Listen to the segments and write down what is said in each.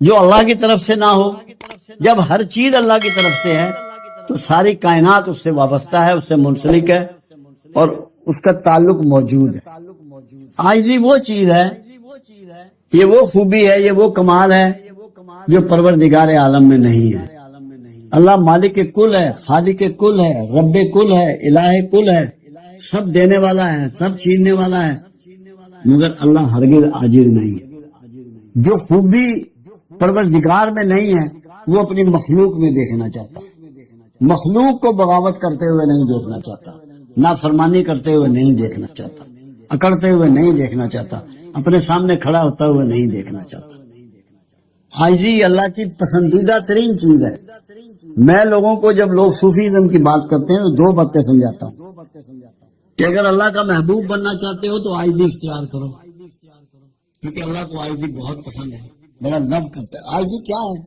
جو اللہ کی طرف سے نہ ہو. جب ہر چیز اللہ کی طرف سے ہے تو ساری کائنات اس سے وابستہ ہے، اس سے منسلک ہے اور اس کا تعلق موجود ہے. عاجزی وہ چیز ہے، یہ وہ خوبی ہے، یہ وہ کمال ہے جو پروردگار عالم میں نہیں ہے. اللہ مالک کل ہے، خالق کل ہے، رب کل ہے، الہ کل ہے، سب دینے والا ہے، سب چھیننے والا ہے، مگر اللہ ہرگز عاجز نہیں ہے. جو خوبی پروردگار میں نہیں ہے وہ اپنی مخلوق میں دیکھنا چاہتا، مخلوق کو بغاوت کرتے ہوئے نہیں دیکھنا چاہتا، نافرمانی کرتے ہوئے نہیں دیکھنا چاہتا، اکڑتے ہوئے نہیں دیکھنا چاہتا، اپنے سامنے کھڑا ہوتا ہوئے نہیں دیکھنا چاہتا. عاجزی اللہ کی پسندیدہ ترین چیز ہے. میں لوگوں کو جب لوگ صوفیزم کی بات کرتے ہیں تو دو باتیں سمجھاتا ہوں کہ اگر اللہ کا محبوب بننا چاہتے ہو تو عاجزی اختیار کرو، کیونکہ اللہ کو عاجزی بہت پسند ہے، بڑا لو کرتا ہے. عاجزی کیا ہے؟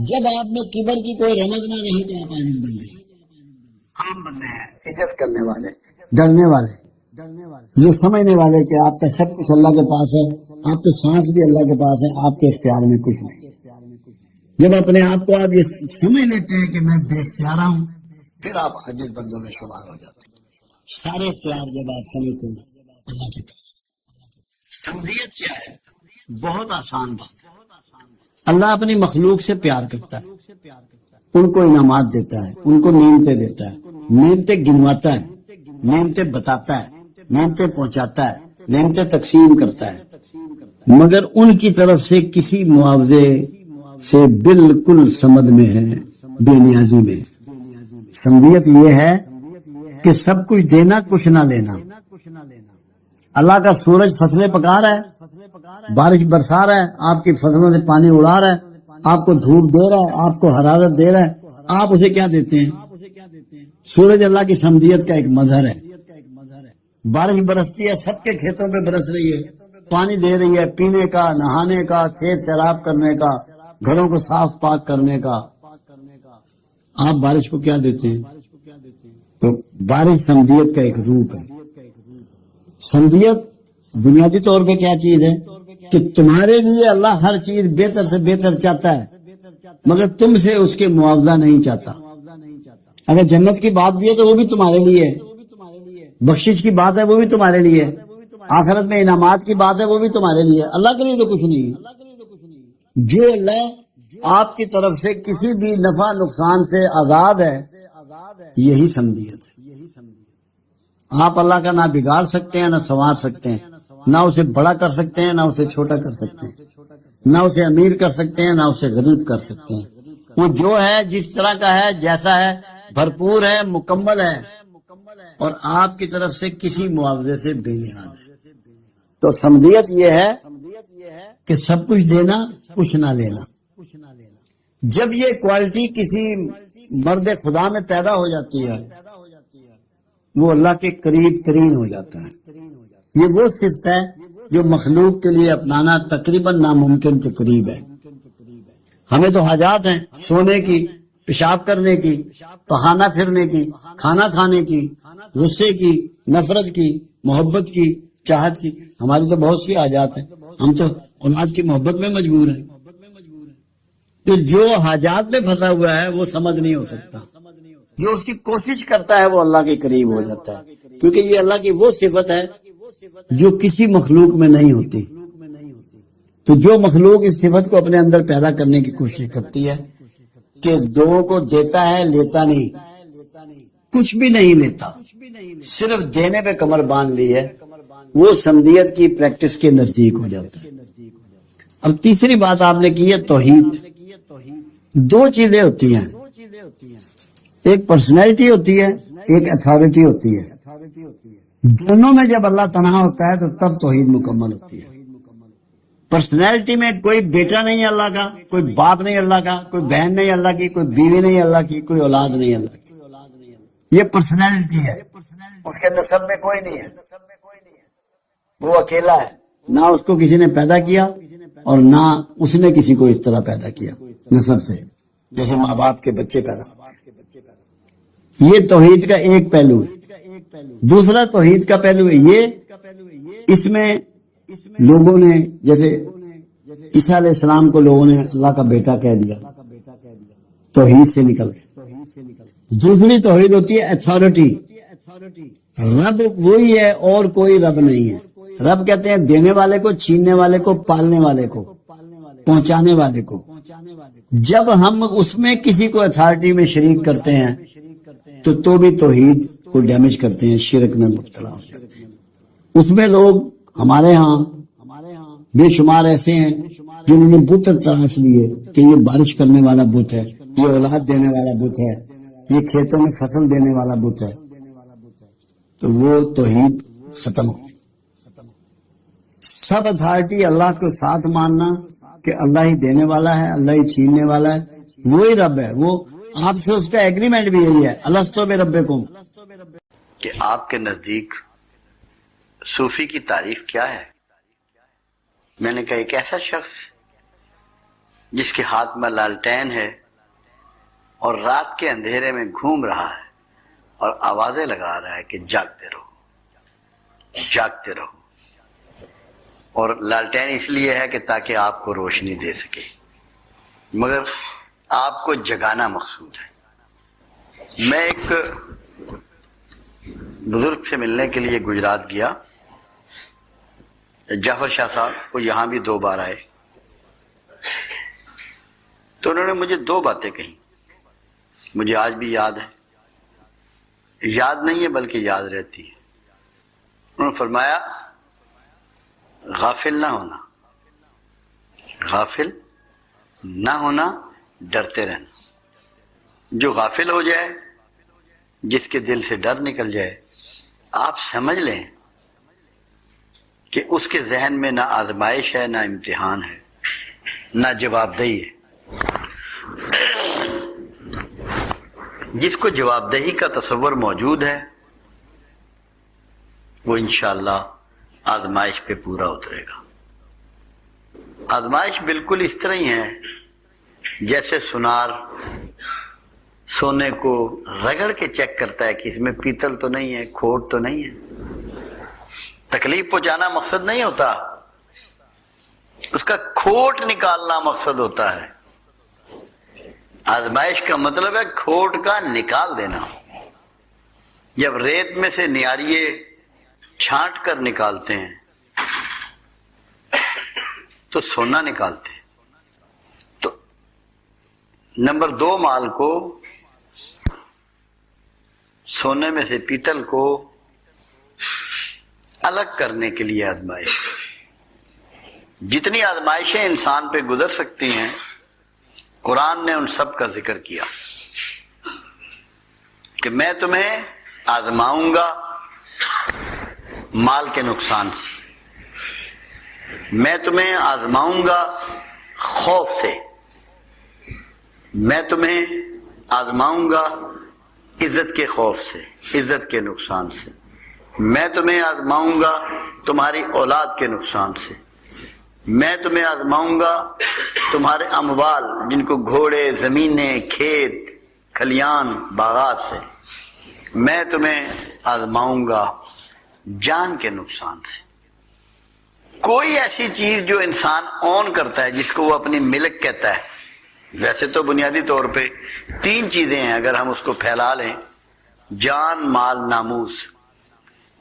جب آپ میں کبر کی کوئی رمز نہ رہی تو آپ عاجز بن گئے. عام بندے ہیں، عزت کرنے والے، ڈرنے والے، یہ سمجھنے والے کہ آپ کا سب کچھ اللہ کے پاس ہے، آپ کے سانس بھی اللہ کے پاس ہے، آپ کے اختیار میں کچھ نہیں. جب اپنے آپ کو آپ یہ سمجھ لیتے ہیں کہ میں بے اختیارہ ہوں، پھر آپ عاجز بندوں میں شمار ہو جاتے ہیں. سارے اختیار جب آپ سمجھتے ہیں اللہ کے پاس. سمجھیت کیا ہے؟ بہت آسان بات. اللہ اپنی مخلوق سے پیار کرتا ہے، ان کو انعامات دیتا ہے، ان کو نعمتیں دیتا ہے، نعمتیں گنواتا ہے، نعمتیں بتاتا ہے، نعمتیں پہنچاتا ہے، نعمتیں تقسیم کرتا ہے، مگر ان کی طرف سے کسی معاوضے سے بالکل سمد میں ہے، بے نیازی میں. سمجھیت یہ ہے کہ سب کچھ دینا، کچھ نہ لینا. اللہ کا سورج فصلیں پکا رہا ہے، بارش برسا رہا ہے، آپ کی فصلوں سے پانی اڑا رہا ہے، آپ کو دھوپ دے رہا ہے، آپ کو حرارت دے رہا ہے، آپ اسے کیا دیتے ہیں؟ سورج اللہ کی سمجھیت کا ایک مظہر ہے. بارش برستی ہے، سب کے کھیتوں پہ برس رہی ہے، پانی دے رہی ہے، پینے کا، نہانے کا، کھیت سیراب کرنے کا، گھروں کو صاف پاک کرنے کا. آپ بارش کو کیا دیتے ہیں؟ تو بارش سمجھیت کا ایک روپ ہے. سمجھیت بنیادی طور پہ کیا چیز ہے کہ تمہارے لیے اللہ ہر چیز بہتر سے بہتر چاہتا ہے، مگر تم سے اس کے معاوضہ نہیں چاہتا. اگر جنت کی بات بھی ہے تو وہ بھی تمہارے لیے ہے، بخشش کی بات ہے وہ بھی تمہارے لیے ہے، آخرت میں انعامات کی بات ہے وہ بھی تمہارے لیے ہے. اللہ کے لیے تو کچھ نہیں ہے. جو اللہ آپ کی طرف سے کسی بھی نفع نقصان سے آزاد ہے، یہی سمجھیت ہے. آپ اللہ کا نہ بگاڑ سکتے ہیں، نہ سنوار سکتے ہیں، نہ اسے بڑا کر سکتے ہیں، نہ اسے چھوٹا کر سکتے ہیں، نہ اسے امیر کر سکتے ہیں، نہ اسے غریب کر سکتے ہیں. وہ جو ہے، جس طرح کا ہے، جیسا ہے، بھرپور ہے، مکمل ہے، اور آپ کی طرف سے کسی معاوضے سے بے نیاز ہے. تو سمجھیت یہ ہے کہ سب کچھ دینا، کچھ نہ لینا. جب یہ کوالٹی کسی مرد خدا میں پیدا ہو جاتی ہے وہ اللہ کے قریب ترین ہو جاتا ہے. یہ وہ صفت ہے جو مخلوق کے لیے اپنانا تقریباً ناممکن کے قریب ہے. ہمیں تو حاجات ہیں، سونے کی، پیشاب کرنے کی، پخانہ پھرنے کی، کھانا کھانے کی، غصے کی، نفرت کی، محبت کی، چاہت کی. ہماری تو بہت سی حاجات ہیں، ہم تو اولاد کی محبت میں مجبور ہیں. تو جو حاجات میں پھنسا ہوا ہے وہ سمجھ نہیں ہو سکتا. جو اس کی کوشش کرتا ہے وہ اللہ کے قریب ہو جاتا ہے، کیونکہ یہ اللہ کی وہ صفت ہے جو کسی مخلوق میں نہیں ہوتی. تو جو مخلوق اس صفت کو اپنے اندر پیدا کرنے کی کوشش کرتی ہے کہ دو کو دیتا ہے، لیتا نہیں، کچھ بھی نہیں لیتا، صرف دینے پہ کمر باندھ لی ہے، وہ سمجھیت کی پریکٹس کے نزدیک ہو جاتا ہے. اب تیسری بات آپ نے کی ہے توحید. دو چیزیں ہوتی ہیں، ایک پرسنالٹی ہوتی ہے، ایک اتھارٹی ہوتی ہے. دونوں میں جب اللہ تنہا ہوتا ہے تو تب توحید مکمل ہوتی ہے. پرسنالٹی میں کوئی بیٹا نہیں اللہ کا، کوئی باپ نہیں اللہ کا، کوئی بہن نہیں اللہ کی، کوئی بیوی نہیں اللہ کی، کوئی اولاد نہیں اللہ کی. یہ پرسنالٹی ہے. اس کے نسب میں کوئی نہیں ہے، وہ اکیلا ہے. نہ اس کو کسی نے پیدا کیا اور نہ اس نے کسی کو اس طرح پیدا کیا نسب سے، جیسے ماں باپ کے بچے پیدا ہوتے ہیں. یہ توحید کا ایک پہلو ہے. دوسرا توحید کا پہلو ہے یہ، اس میں لوگوں نے جیسے عیسیٰ علیہ السلام کو لوگوں نے اللہ کا بیٹا کہہ دیا، توحید سے نکل گئے۔ دوسری توحید ہوتی ہے اتھارٹی، رب وہی ہے اور کوئی رب نہیں ہے۔ رب کہتے ہیں دینے والے کو، چھیننے والے کو، پالنے والے کو، پہنچانے والے کو۔ جب ہم اس میں کسی کو اتھارٹی میں شریک کرتے ہیں تو بھی توحید کو ڈیمیج کرتے ہیں، شرک میں مبتلا ہو جاتے ہیں۔ اس میں لوگ ہمارے ہاں بے شمار ایسے ہیں جنہوں نے بت تراش لیے کہ یہ بارش کرنے والا بت ہے، یہ اولاد دینے والا بت ہے، یہ کھیتوں میں فصل دینے والا بت ہے، تو وہ توحید ختم ہو۔ سب اتھارٹی اللہ کو ساتھ ماننا کہ اللہ ہی دینے والا ہے، اللہ ہی چھیننے والا ہے، وہی رب ہے۔ وہ آپ سے اس کا ایگریمنٹ بھی یہی ہے، الستو بربکم، کہ آپ کے نزدیک صوفی کی تعریف کیا ہے؟ میں نے کہا ایک ایسا شخص جس کے ہاتھ میں لالٹین ہے اور رات کے اندھیرے میں گھوم رہا ہے اور آوازیں لگا رہا ہے کہ جاگتے رہو، جاگتے رہو، اور لالٹین اس لیے ہے کہ تاکہ آپ کو روشنی دے سکے، مگر آپ کو جگانا مقصود ہے۔ میں ایک بزرگ سے ملنے کے لیے گجرات گیا، جعفر شاہ صاحب، وہ یہاں بھی 2 بار آئے، تو انہوں نے مجھے 2 باتیں کہیں، مجھے آج بھی یاد ہے، یاد نہیں ہے بلکہ یاد رہتی ہے۔ انہوں نے فرمایا غافل نہ ہونا، غافل نہ ہونا، ڈرتے رہنا۔ جو غافل ہو جائے، جس کے دل سے ڈر نکل جائے، آپ سمجھ لیں کہ اس کے ذہن میں نہ آزمائش ہے، نہ امتحان ہے، نہ جواب دہی ہے۔ جس کو جواب دہی کا تصور موجود ہے وہ انشاءاللہ آزمائش پہ پورا اترے گا۔ آزمائش بالکل اس طرح ہی ہے جیسے سونار سونے کو رگڑ کے چیک کرتا ہے کہ اس میں پیتل تو نہیں ہے، کھوٹ تو نہیں ہے۔ تکلیف پہنچانا مقصد نہیں ہوتا، اس کا کھوٹ نکالنا مقصد ہوتا ہے۔ آزمائش کا مطلب ہے کھوٹ کا نکال دینا۔ جب ریت میں سے نیاریے چھانٹ کر نکالتے ہیں تو سونا نکالتے ہیں۔ تو نمبر 2 مال کو، سونے میں سے پیتل کو الگ کرنے کے لیے آزمائش۔ جتنی آزمائشیں انسان پہ گزر سکتی ہیں قرآن نے ان سب کا ذکر کیا کہ میں تمہیں آزماؤں گا مال کے نقصان سے، میں تمہیں آزماؤں گا خوف سے، میں تمہیں آزماؤں گا عزت کے خوف سے، عزت کے نقصان سے، میں تمہیں آزماؤں گا تمہاری اولاد کے نقصان سے، میں تمہیں آزماؤں گا تمہارے اموال جن کو گھوڑے، زمینیں، کھیت، کھلیان، باغات سے، میں تمہیں آزماؤں گا جان کے نقصان سے۔ کوئی ایسی چیز جو انسان اون کرتا ہے، جس کو وہ اپنی ملک کہتا ہے، ویسے تو بنیادی طور پہ 3 چیزیں ہیں اگر ہم اس کو پھیلا لیں، جان، مال، ناموس،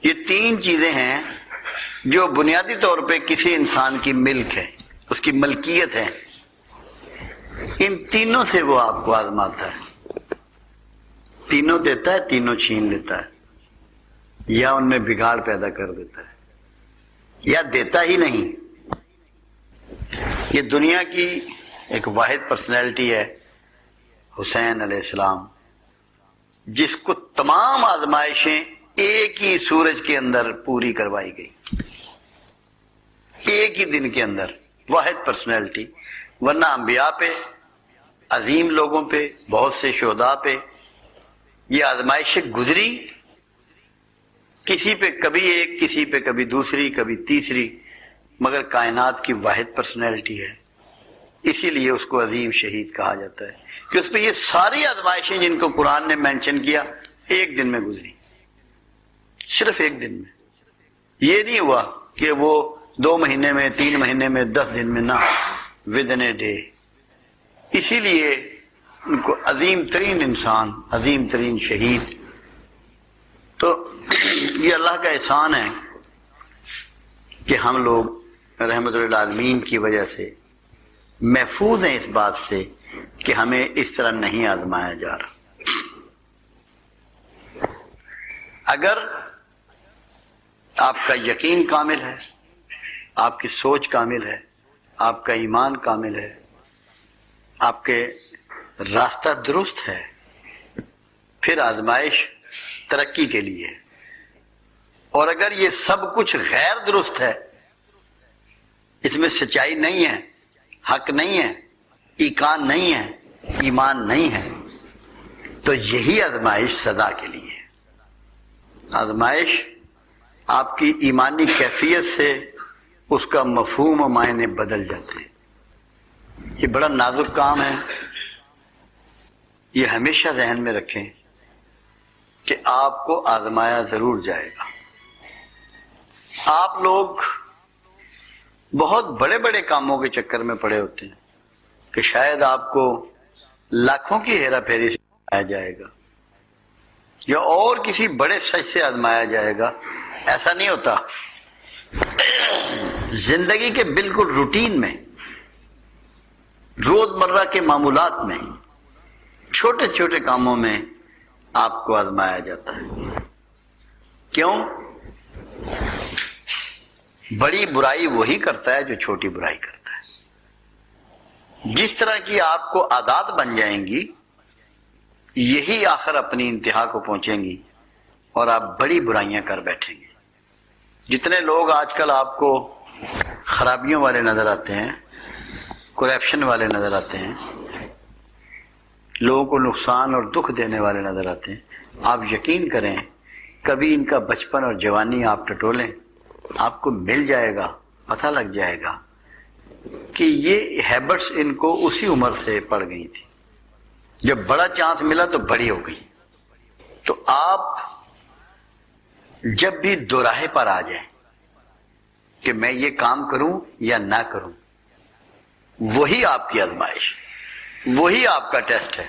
یہ 3 چیزیں ہیں جو بنیادی طور پہ کسی انسان کی ملک ہے، اس کی ملکیت ہے۔ ان تینوں سے وہ آپ کو آزماتا ہے، تینوں دیتا ہے، تینوں چھین لیتا ہے، یا ان میں بگاڑ پیدا کر دیتا ہے، یا دیتا ہی نہیں۔ یہ دنیا کی ایک واحد پرسنالٹی ہے حسین علیہ السلام، جس کو تمام آزمائشیں ایک ہی سورج کے اندر پوری کروائی گئی، ایک ہی دن کے اندر، واحد پرسنالٹی۔ ورنہ انبیاء پہ، عظیم لوگوں پہ، بہت سے شہداء پہ یہ آزمائشیں گزری، کسی پہ کبھی ایک، کسی پہ کبھی دوسری، کبھی تیسری، مگر کائنات کی واحد پرسنالٹی ہے، اسی لیے اس کو عظیم شہید کہا جاتا ہے کہ اس پہ یہ ساری آزمائشیں جن کو قرآن نے مینشن کیا ایک دن میں گزری، صرف ایک دن میں۔ یہ نہیں ہوا کہ وہ 2 مہینے میں، 3 مہینے میں، 10 دن میں، نہ، ود ان اے ڈے. اسی لیے ان کو عظیم ترین انسان، عظیم ترین شہید. تو یہ اللہ کا احسان ہے کہ ہم لوگ رحمت للعالمین کی وجہ سے محفوظ ہیں اس بات سے کہ ہمیں اس طرح نہیں آزمایا جا رہا. اگر آپ کا یقین کامل ہے، آپ کی سوچ کامل ہے، آپ کا ایمان کامل ہے، آپ کے راستہ درست ہے، پھر آزمائش ترقی کے لیے. اور اگر یہ سب کچھ غیر درست ہے، اس میں سچائی نہیں ہے، حق نہیں ہے، ایقان نہیں ہے، ایمان نہیں ہے، تو یہی آزمائش سزا کے لیے ہے. آزمائش آپ کی ایمانی کیفیت سے اس کا مفہوم و معنی بدل جاتے ہیں. یہ بڑا نازک کام ہے. یہ ہمیشہ ذہن میں رکھیں کہ آپ کو آزمایا ضرور جائے گا. آپ لوگ بہت بڑے بڑے کاموں کے چکر میں پڑے ہوتے ہیں کہ شاید آپ کو لاکھوں کی ہیرا پھیری سے آزمایا جائے گا یا اور کسی بڑے سچ سے آزمایا جائے گا. ایسا نہیں ہوتا. زندگی کے بالکل روٹین میں، روز مرہ کے معمولات میں، چھوٹے چھوٹے کاموں میں آپ کو آزمایا جاتا ہے. کیوں؟ بڑی برائی وہی کرتا ہے جو چھوٹی برائی کرتا ہے. جس طرح کی آپ کو عادات بن جائیں گی، یہی آخر اپنی انتہا کو پہنچیں گی اور آپ بڑی برائیاں کر بیٹھیں گے. جتنے لوگ آج کل آپ کو خرابیوں والے نظر آتے ہیں، کرپشن والے نظر آتے ہیں، لوگوں کو نقصان اور دکھ دینے والے نظر آتے ہیں، آپ یقین کریں کبھی ان کا بچپن اور جوانی آپ ٹٹولیں، آپ کو مل جائے گا، پتہ لگ جائے گا کہ یہ ہیبٹس ان کو اسی عمر سے پڑ گئی تھی. جب بڑا چانس ملا تو بڑی ہو گئی. تو آپ جب بھی دوراہے پر آ جائیں کہ میں یہ کام کروں یا نہ کروں، وہی آپ کی آزمائش، وہی آپ کا ٹیسٹ ہے.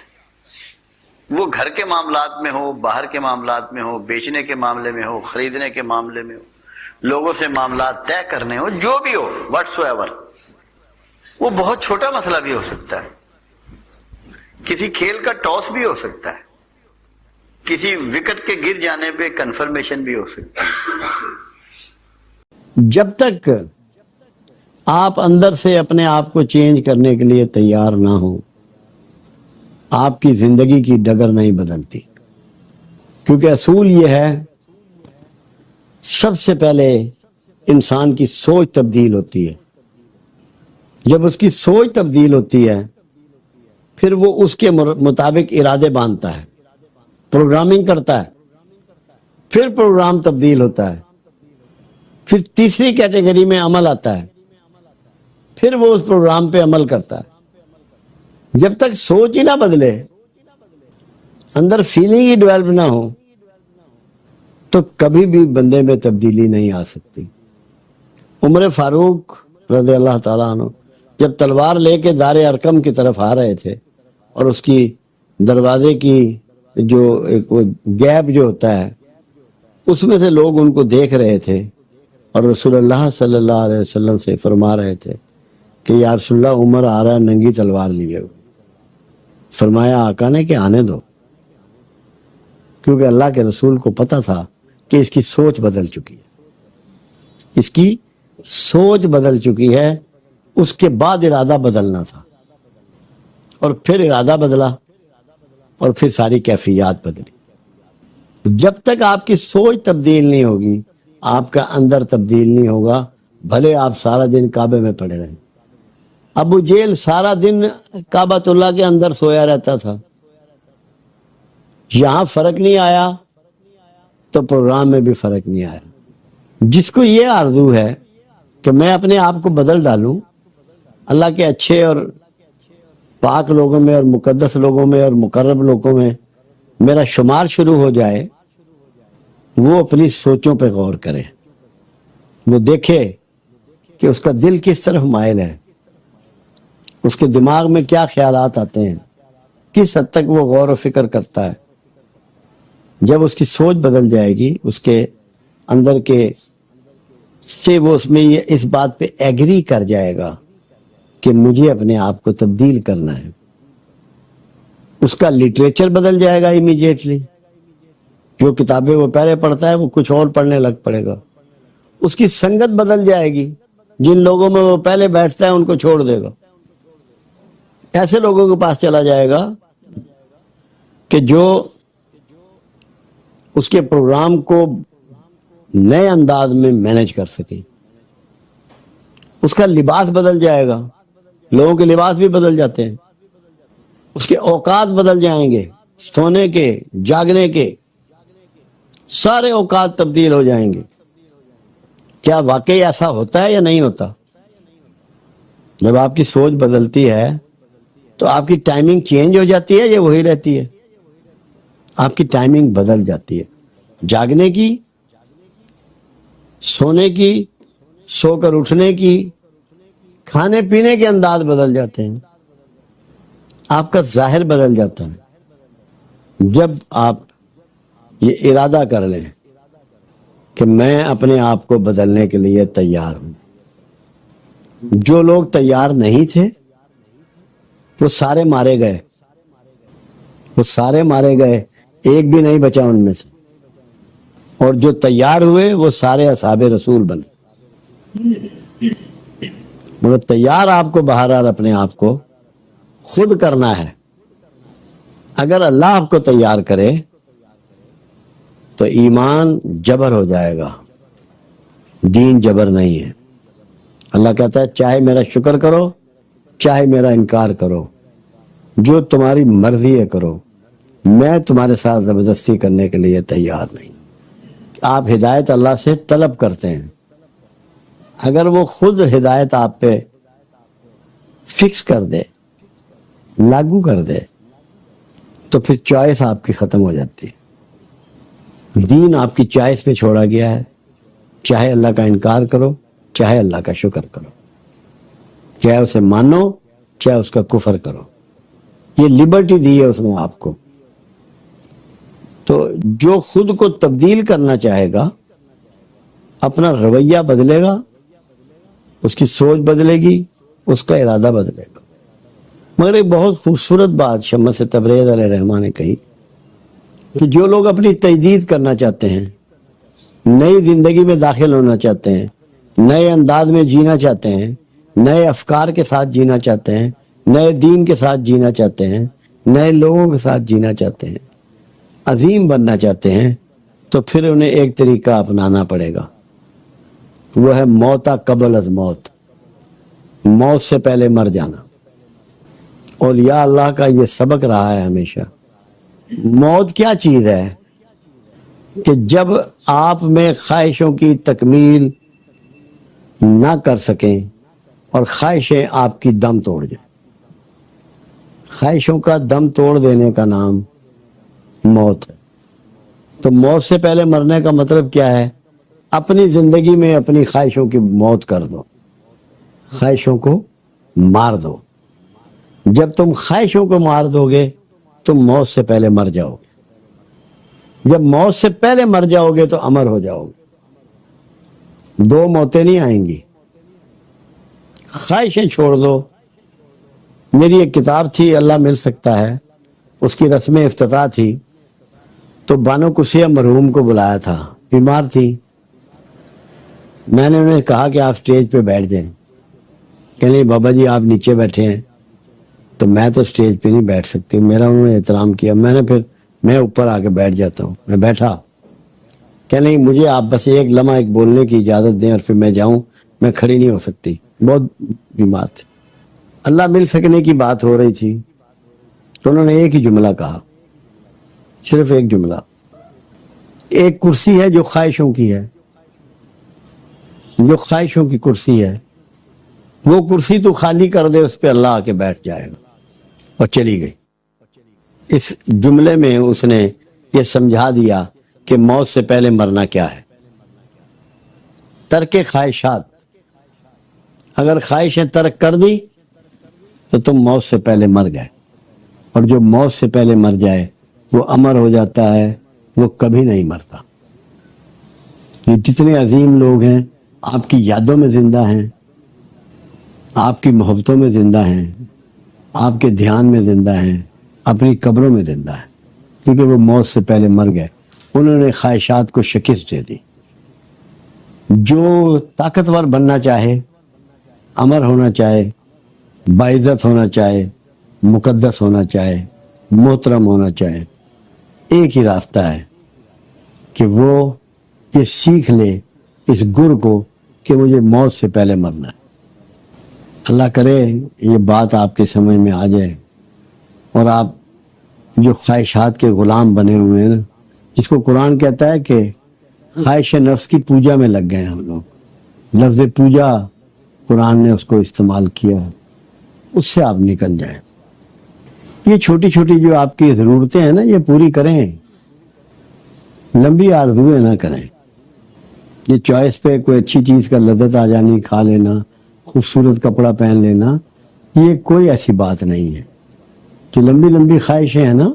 وہ گھر کے معاملات میں ہو، باہر کے معاملات میں ہو، بیچنے کے معاملے میں ہو، خریدنے کے معاملے میں ہو، لوگوں سے معاملات طے کرنے ہو، جو بھی ہو، واٹس ایور. وہ بہت چھوٹا مسئلہ بھی ہو سکتا ہے، کسی کھیل کا ٹاس بھی ہو سکتا ہے، کسی وکٹ کے گر جانے پہ کنفرمیشن بھی ہو سکتی ہے. جب تک آپ اندر سے اپنے آپ کو چینج کرنے کے لیے تیار نہ ہو، آپ کی زندگی کی ڈگر نہیں بدلتی. کیونکہ اصول یہ ہے، سب سے پہلے انسان کی سوچ تبدیل ہوتی ہے. جب اس کی سوچ تبدیل ہوتی ہے، پھر وہ اس کے مطابق ارادے باندھتا ہے، پروگرامنگ کرتا ہے، پھر پروگرام تبدیل ہوتا ہے، پھر تیسری کیٹیگری میں عمل آتا ہے، پھر وہ اس پروگرام پہ عمل کرتا ہے. جب تک سوچ ہی نہ بدلے، اندر فیلنگ ہی ڈیولپ نہ ہو، تو کبھی بھی بندے میں تبدیلی نہیں آ سکتی. عمر فاروق رضی اللہ تعالیٰ عنہ جب تلوار لے کے دار ارقم کی طرف آ رہے تھے اور اس کی دروازے کی جو ایک وہ گیپ جو ہوتا ہے، اس میں سے لوگ ان کو دیکھ رہے تھے اور رسول اللہ صلی اللہ علیہ وسلم سے فرما رہے تھے کہ یا رسول اللہ عمر آ رہا ہے ننگی تلوار لیے. فرمایا آقا نے کہ آنے دو، کیونکہ اللہ کے رسول کو پتہ تھا کہ اس کی سوچ بدل چکی ہے، اس کی سوچ بدل چکی ہے. اس کے بعد ارادہ بدلنا تھا، اور پھر ارادہ بدلا اور پھر ساری کیفیات بدلی. جب تک آپ کی سوچ تبدیل نہیں ہوگی، آپ کا اندر تبدیل نہیں ہوگا، بھلے آپ سارا دن کعبے میں پڑے رہیں. ابو جیل سارا دن کعبۃ اللہ کے اندر سویا رہتا تھا. یہاں فرق نہیں آیا تو پروگرام میں بھی فرق نہیں آیا. جس کو یہ آرزو ہے کہ میں اپنے آپ کو بدل ڈالوں، اللہ کے اچھے اور پاک لوگوں میں اور مقدس لوگوں میں اور مقرب لوگوں میں میرا شمار شروع ہو جائے، وہ اپنی سوچوں پہ غور کرے، وہ دیکھے کہ اس کا دل کس طرف مائل ہے. اس کے دماغ میں کیا خیالات آتے ہیں، کس حد تک وہ غور و فکر کرتا ہے. جب اس کی سوچ بدل جائے گی، اس کے اندر کے سے وہ اس میں اس بات پہ ایگری کر جائے گا کہ مجھے اپنے آپ کو تبدیل کرنا ہے. اس کا لٹریچر بدل جائے گا امیڈیٹلی. جو کتابیں وہ پہلے پڑھتا ہے وہ کچھ اور پڑھنے لگ پڑے گا. اس کی سنگت بدل جائے گی، جن لوگوں میں وہ پہلے بیٹھتا ہے ان کو چھوڑ دے گا. ایسے لوگوں کے پاس چلا جائے گا کہ جو اس کے پروگرام کو نئے انداز میں مینج کر سکے. اس کا لباس بدل جائے گا. لوگوں کے لباس بھی بدل جاتے ہیں. اس کے اوقات بدل جائیں گے، سونے کے، جاگنے کے، سارے اوقات تبدیل ہو جائیں گے. کیا واقعی ایسا ہوتا ہے یا نہیں ہوتا؟ جب آپ کی سوچ بدلتی ہے تو آپ کی ٹائمنگ چینج ہو جاتی ہے یا وہی رہتی ہے؟ آپ کی ٹائمنگ بدل جاتی ہے. جاگنے کی، سونے کی، سو کر اٹھنے کی، کھانے پینے کے انداز بدل جاتے ہیں. آپ کا ظاہر بدل جاتا ہے. جب آپ یہ ارادہ کر لیں کہ میں اپنے آپ کو بدلنے کے لیے تیار ہوں. جو لوگ تیار نہیں تھے وہ سارے مارے گئے. وہ سارے مارے گئے، ایک بھی نہیں بچا ان میں سے. اور جو تیار ہوئے وہ سارے اصحاب رسول بنے. مگر تیار آپ کو بہرحال اپنے آپ کو خود کرنا ہے. اگر اللہ آپ کو تیار کرے تو ایمان جبر ہو جائے گا. دین جبر نہیں ہے. اللہ کہتا ہے چاہے میرا شکر کرو چاہے میرا انکار کرو، جو تمہاری مرضی ہے کرو، میں تمہارے ساتھ زبردستی کرنے کے لیے تیار نہیں. آپ ہدایت اللہ سے طلب کرتے ہیں. اگر وہ خود ہدایت آپ پہ فکس کر دے، لاگو کر دے، تو پھر چوائس آپ کی ختم ہو جاتی ہے. دین آپ کی چوائس پہ چھوڑا گیا ہے. چاہے اللہ کا انکار کرو چاہے اللہ کا شکر کرو، چاہے اسے مانو چاہے اس کا کفر کرو. یہ لبرٹی دی ہے اس نے آپ کو. تو جو خود کو تبدیل کرنا چاہے گا اپنا رویہ بدلے گا، اس کی سوچ بدلے گی، اس کا ارادہ بدلے گا. مگر ایک بہت خوبصورت بات شمس تبریز علیہ الرحمہ نے کہی کہ جو لوگ اپنی تجدید کرنا چاہتے ہیں، نئی زندگی میں داخل ہونا چاہتے ہیں، نئے انداز میں جینا چاہتے ہیں، نئے افکار کے ساتھ جینا چاہتے ہیں، نئے دین کے ساتھ جینا چاہتے ہیں، نئے لوگوں کے ساتھ جینا چاہتے ہیں، عظیم بننا چاہتے ہیں، تو پھر انہیں ایک طریقہ اپنانا پڑے گا. وہ ہے موت قبل از موت. موت سے پہلے مر جانا. اولیاء اللہ کا یہ سبق رہا ہے ہمیشہ. موت کیا چیز ہے کہ جب آپ میں خواہشوں کی تکمیل نہ کر سکیں اور خواہشیں آپ کی دم توڑ جائیں. خواہشوں کا دم توڑ دینے کا نام موت ہے. تو موت سے پہلے مرنے کا مطلب کیا ہے؟ اپنی زندگی میں اپنی خواہشوں کی موت کر دو، خواہشوں کو مار دو. جب تم خواہشوں کو مار دو گے تم موت سے پہلے مر جاؤ گے. جب موت سے پہلے مر جاؤ گے تو امر ہو جاؤ گے. دو موتیں نہیں آئیں گی. خواہشیں چھوڑ دو. میری ایک کتاب تھی اللہ مل سکتا ہے، اس کی رسم افتتاح تھی تو بانو کسیہ مرحوم کو بلایا تھا. بیمار تھی. میں نے انہیں کہا کہ آپ سٹیج پہ بیٹھ جائیں. کہنے بابا جی آپ نیچے بیٹھے ہیں تو میں تو سٹیج پہ نہیں بیٹھ سکتی. میرا انہوں نے احترام کیا. میں اوپر آ کے بیٹھ جاتا ہوں. میں بیٹھا. کہنے مجھے آپ بس ایک لمحہ ایک بولنے کی اجازت دیں اور پھر میں جاؤں. میں کھڑی نہیں ہو سکتی. بہت بیمار تھی. اللہ مل سکنے کی بات ہو رہی تھی تو انہوں نے ایک ہی جملہ کہا، صرف ایک جملہ. ایک کرسی ہے جو خواہشوں کی ہے، جو خواہشوں کی کرسی ہے، وہ کرسی تو خالی کر دے، اس پہ اللہ آ کے بیٹھ جائے گا. اور چلی گئی. اس جملے میں اس نے یہ سمجھا دیا کہ موت سے پہلے مرنا کیا ہے. ترک خواہشات. اگر خواہشیں ترک کر دی تو تم موت سے پہلے مر گئے، اور جو موت سے پہلے مر جائے وہ امر ہو جاتا ہے، وہ کبھی نہیں مرتا۔ یہ جتنے عظیم لوگ ہیں آپ کی یادوں میں زندہ ہیں، آپ کی محبتوں میں زندہ ہیں، آپ کے دھیان میں زندہ ہیں، اپنی قبروں میں زندہ ہیں، کیونکہ وہ موت سے پہلے مر گئے۔ انہوں نے خواہشات کو شکست دے دی۔ جو طاقتور بننا چاہے، امر ہونا چاہے، باعزت ہونا چاہے، مقدس ہونا چاہے، محترم ہونا چاہے، ایک ہی راستہ ہے کہ وہ یہ سیکھ لے اس گر کو کہ مجھے موت سے پہلے مرنا ہے۔ اللہ کرے یہ بات آپ کے سمجھ میں آ جائے، اور آپ جو خواہشات کے غلام بنے ہوئے ہیں نا، جس کو قرآن کہتا ہے کہ خواہش نفس کی پوجا میں لگ گئے ہیں ہم لوگ، لفظ پوجا قرآن نے اس کو استعمال کیا، اس سے آپ نکل جائیں۔ یہ چھوٹی چھوٹی جو آپ کی ضرورتیں ہیں نا، یہ پوری کریں، لمبی آرزویں نہ کریں۔ یہ چوائس پہ کوئی اچھی چیز کا لذت آ جانی، کھا لینا، خوبصورت کپڑا پہن لینا، یہ کوئی ایسی بات نہیں ہے۔ جو لمبی لمبی خواہشیں ہیں نا،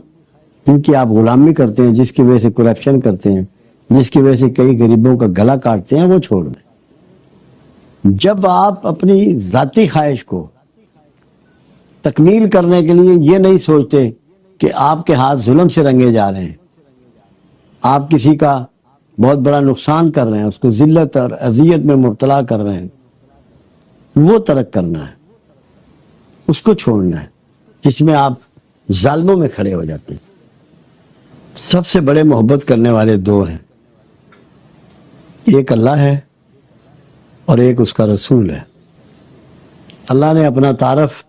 جن کی آپ غلامی کرتے ہیں، جس کی وجہ سے کرپشن کرتے ہیں، جس کی وجہ سے کئی غریبوں کا گلا کاٹتے ہیں، وہ چھوڑ دیں۔ جب آپ اپنی ذاتی خواہش کو تکمیل کرنے کے لیے یہ نہیں سوچتے کہ آپ کے ہاتھ ظلم سے رنگے جا رہے ہیں، آپ کسی کا بہت بڑا نقصان کر رہے ہیں، اس کو ذلت اور اذیت میں مبتلا کر رہے ہیں، وہ ترک کرنا ہے، اس کو چھوڑنا ہے، جس میں آپ ظالموں میں کھڑے ہو جاتے ہیں۔ سب سے بڑے محبت کرنے والے دو ہیں، ایک اللہ ہے اور ایک اس کا رسول ہے۔ اللہ نے اپنا تعارف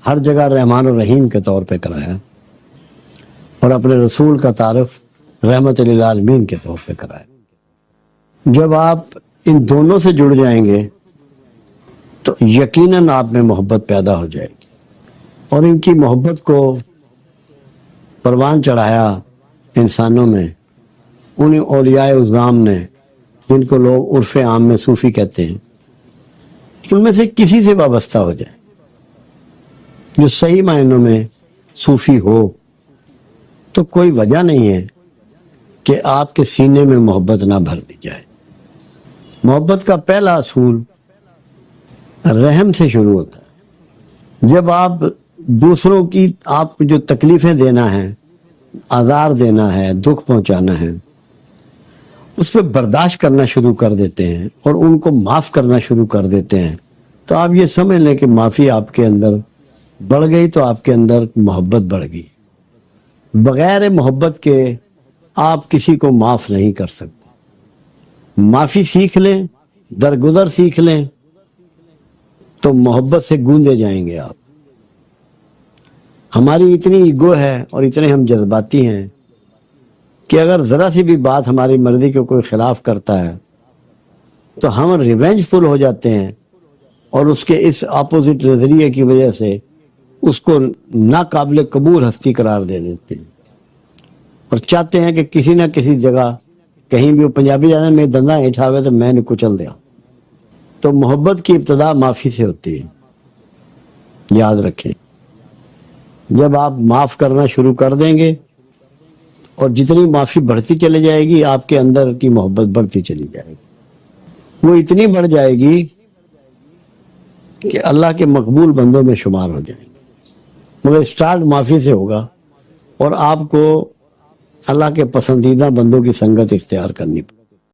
ہر جگہ رحمان الرحیم کے طور پہ کرایا، اور اپنے رسول کا تعارف رحمت للعالمین کے طور پہ کرایا۔ جب آپ ان دونوں سے جڑ جائیں گے تو یقیناً آپ میں محبت پیدا ہو جائے گی، اور ان کی محبت کو پروان چڑھایا انسانوں میں انہیں اولیاء اعظام نے، جن کو لوگ عرف عام میں صوفی کہتے ہیں۔ ان میں سے کسی سے وابستہ ہو جائے جو صحیح معنوں میں صوفی ہو، تو کوئی وجہ نہیں ہے کہ آپ کے سینے میں محبت نہ بھر دی جائے۔ محبت کا پہلا اصول رحم سے شروع ہوتا ہے۔ جب آپ دوسروں کی، آپ جو تکلیفیں دینا ہے، آزار دینا ہے، دکھ پہنچانا ہے، اس پہ برداشت کرنا شروع کر دیتے ہیں اور ان کو معاف کرنا شروع کر دیتے ہیں، تو آپ یہ سمجھ لیں کہ معافی آپ کے اندر بڑھ گئی، تو آپ کے اندر محبت بڑھ گئی۔ بغیر محبت کے آپ کسی کو معاف نہیں کر سکتے۔ معافی سیکھ لیں، درگزر سیکھ لیں، تو محبت سے گونجے جائیں گے آپ۔ ہماری اتنی ایگو ہے اور اتنے ہم جذباتی ہیں کہ اگر ذرا سی بھی بات ہماری مرضی کے کوئی خلاف کرتا ہے تو ہم ریونج فل ہو جاتے ہیں، اور اس کے اس اپوزٹ نظریے کی وجہ سے اس کو ناقابل قبول ہستی قرار دے دیتے ہیں، اور چاہتے ہیں کہ کسی نہ کسی جگہ کہیں بھی وہ پنجابی جانے میں دندہ اٹھا ہوئے تو میں نے کچل دیا۔ تو محبت کی ابتدا معافی سے ہوتی ہے، یاد رکھیں۔ جب آپ معاف کرنا شروع کر دیں گے، اور جتنی معافی بڑھتی چلی جائے گی، آپ کے اندر کی محبت بڑھتی چلی جائے گی، وہ اتنی بڑھ جائے گی کہ اللہ کے مقبول بندوں میں شمار ہو جائیں گے۔ مگر اسٹارٹ معافی سے ہوگا، اور آپ کو اللہ کے پسندیدہ بندوں کی سنگت اختیار کرنی پڑے۔